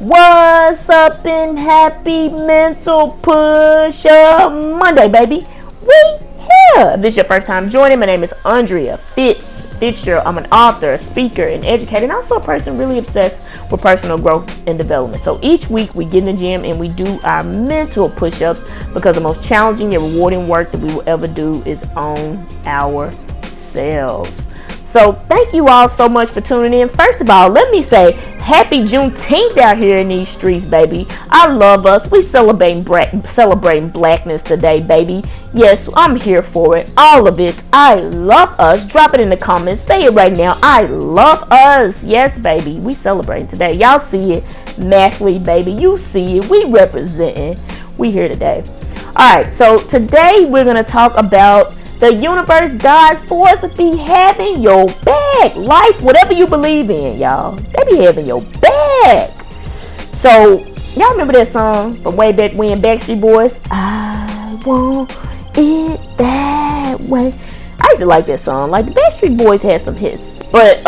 What's up in Happy Mental Push-Up Monday, baby? We here. If this is your first time joining, my name is Andrea FITZGERALD. I'm an author, a speaker, an educator, and also a person really obsessed with personal growth and development. So each week we get in the gym and we do our mental push-ups because the most challenging and rewarding work that we will ever do is on ourselves. So thank you all so much for tuning in. First of all, let me say happy Juneteenth out here in these streets, baby. I love us. We celebrating blackness today, baby. Yes, I'm here for it. All of it. I love us. Drop it in the comments. Say it right now. I love us. Yes, baby. We celebrating today. Y'all see it. Mathlete, baby. You see it. We representing. We here today. All right. So today we're going to talk about the universe, God's force to be having your back. Life, whatever you believe in, y'all, they be having your back. So, y'all remember that song from way back when, Backstreet Boys? I want it that way. I used to like that song. Like, the Backstreet Boys had some hits. But,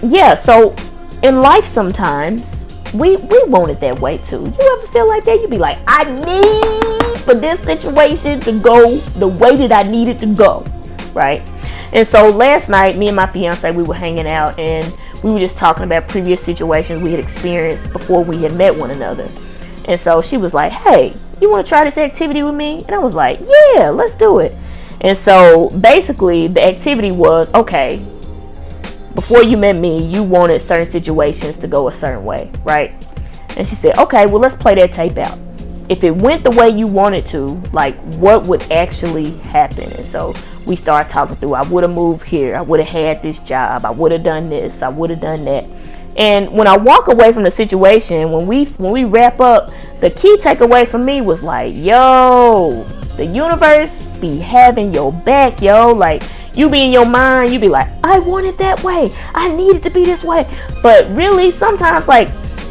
yeah, so in life sometimes, we want it that way too. You ever feel like that? You be like, I need for this situation to go the way that I need it to go, right? And so last night, me and my fiance, we were hanging out and we were just talking about previous situations we had experienced before we had met one another. And so she was like, hey, you want to try this activity with me? And I was like, yeah, let's do it. And so basically the activity was, okay, before you met me, you wanted certain situations to go a certain way, right? And she said, okay, well, let's play that tape out. If it went the way you wanted to, like, what would actually happen? And so we started talking through, I would have moved here. I would have had this job. I would have done this. I would have done that. And when I walk away from the situation, when we wrap up, the key takeaway for me was like, yo, the universe be having your back, yo. Like, you be in your mind, you be like, I want it that way. I need it to be this way. But really, sometimes, like,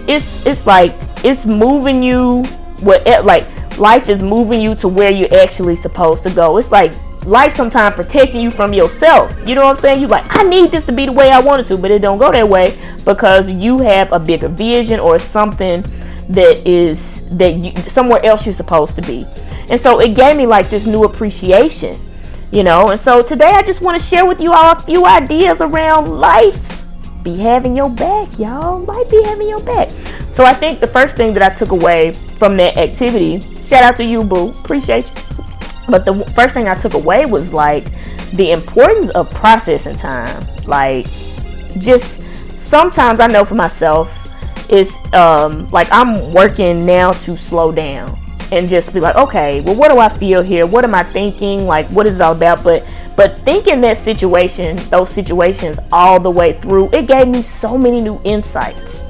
it's like it's moving you. Like, life is moving you to where you're actually supposed to go. It's like life sometimes protecting you from yourself. You know what I'm saying? You like, I need this to be the way I want it to, but it don't go that way because you have a bigger vision or something somewhere else you're supposed to be. And so it gave me like this new appreciation. You know, and so today I just want to share with you all a few ideas around life be having your back, y'all. Life be having your back. So I think the first thing that I took away from that activity, shout out to you, boo, appreciate you. But the first thing I took away was like the importance of processing time. Like, just sometimes I know for myself, it's like I'm working now to slow down. And just be like, okay, well, what do I feel here? What am I thinking? Like, what is it all about? But thinking those situations all the way through, it gave me so many new insights.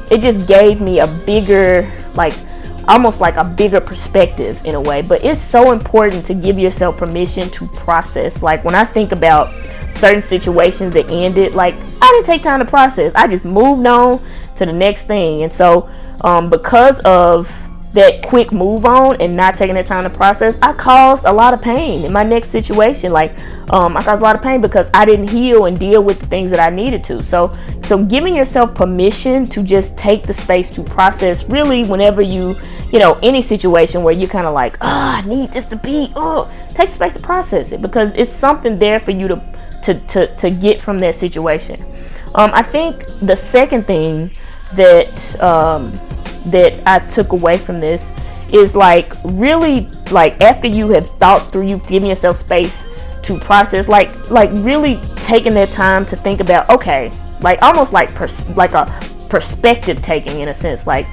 It just gave me a bigger, like, almost like a bigger perspective in a way. But it's so important to give yourself permission to process. Like, when I think about certain situations that ended, like, I didn't take time to process. I just moved on to the next thing. And so, because of that quick move on and not taking the time to process, I caused a lot of pain in my next situation. Like, I caused a lot of pain because I didn't heal and deal with the things that I needed to. So giving yourself permission to just take the space to process, really, whenever you know, any situation where you're kind of like, I need this to be, take the space to process it because it's something there for you to get from that situation. I think the second thing that I took away from this is like, really, like, after you have thought through, you've given yourself space to process, like really taking that time to think about, okay, like almost like a perspective taking, in a sense, like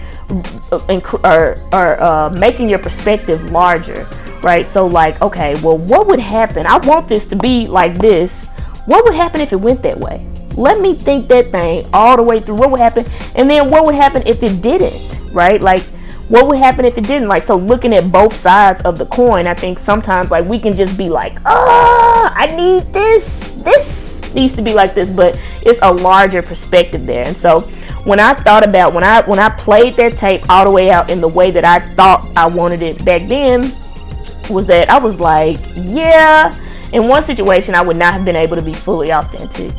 making your perspective larger, right? So like, okay, well, what would happen? I want this to be like this. What would happen if it went that way? Let me think that thing all the way through. What would happen? And then what would happen if it didn't, right? Like, what would happen if it didn't? Like, so looking at both sides of the coin, I think sometimes, like, we can just be like, I need this. This needs to be like this. But it's a larger perspective there. And so when I thought about, when I played that tape all the way out in the way that I thought I wanted it back then, was that I was like, yeah, in one situation, I would not have been able to be fully authentic.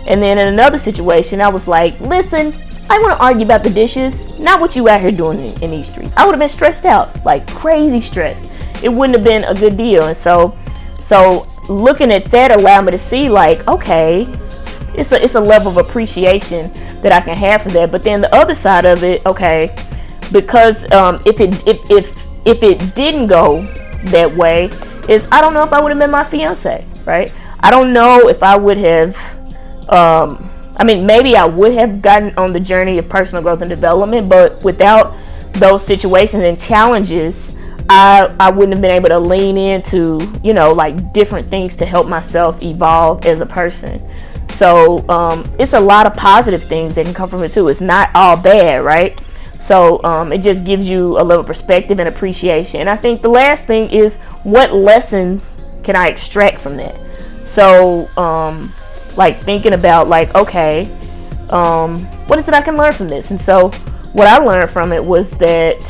And then in another situation, I was like, listen, I want to argue about the dishes, not what you out here doing in these streets. I would have been stressed out, like crazy stressed. It wouldn't have been a good deal. And so looking at that allowed me to see, like, okay, it's a level of appreciation that I can have for that. But then the other side of it, okay, because if it didn't go that way, is I don't know if I would have been my fiance, right? I don't know if I would have. I mean, maybe I would have gotten on the journey of personal growth and development, but without those situations and challenges, I wouldn't have been able to lean into, you know, like different things to help myself evolve as a person. So it's a lot of positive things that can come from it too. It's not all bad, right? So it just gives you a little perspective and appreciation. And I think the last thing is, what lessons can I extract from that? So like thinking about, like, okay, what is it I can learn from this? And so what I learned from it was that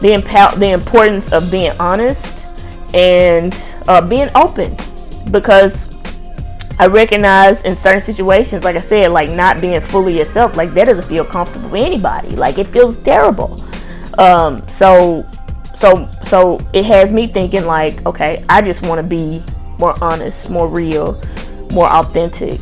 the importance of being honest and being open, because I recognize in certain situations, like I said, like not being fully yourself, like that doesn't feel comfortable for anybody. Like it feels terrible. So it has me thinking, like, okay, I just want to be more honest, more real, more authentic.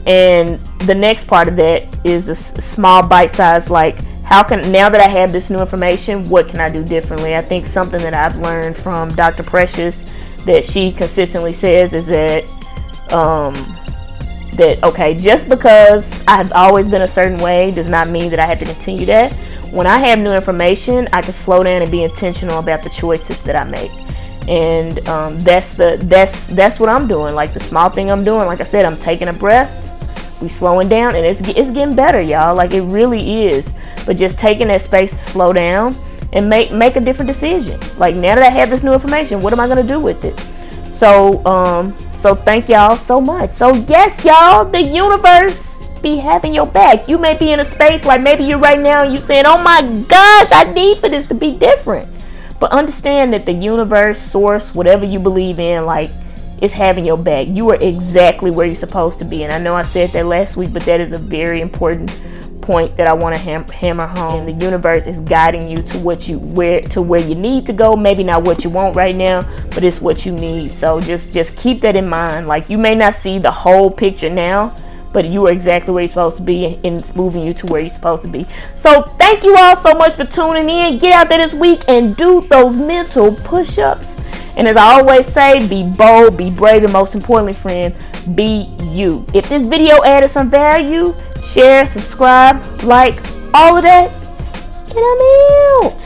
And the next part of that is the small bite size, like, how can, now that I have this new information, what can I do differently? I think something that I've learned from Dr. Precious that she consistently says is that okay, just because I've always been a certain way does not mean that I have to continue that. When I have new information, I can slow down and be intentional about the choices that I make. And that's what I'm doing. Like the small thing I'm doing, like I said, I'm taking a breath, we slowing down, and it's getting better, y'all. Like it really is. But just taking that space to slow down and make a different decision. Like now that I have this new information, what am I gonna do with it? So thank y'all so much. So yes, y'all, the universe be having your back. You may be in a space like maybe you're right now and you saying, oh my gosh, I need for this to be different. But understand that the universe, source, whatever you believe in, like, is having your back. You are exactly where you're supposed to be. And I know I said that last week, but that is a very important point that I want to hammer home. The universe is guiding you to where you need to go. Maybe not what you want right now, but it's what you need. So just keep that in mind. Like, you may not see the whole picture now, but you are exactly where you're supposed to be, and it's moving you to where you're supposed to be. So thank you all so much for tuning in. Get out there this week and do those mental push-ups. And as I always say, be bold, be brave, and most importantly, friend, be you. If this video added some value, share, subscribe, like, all of that, and I'm out.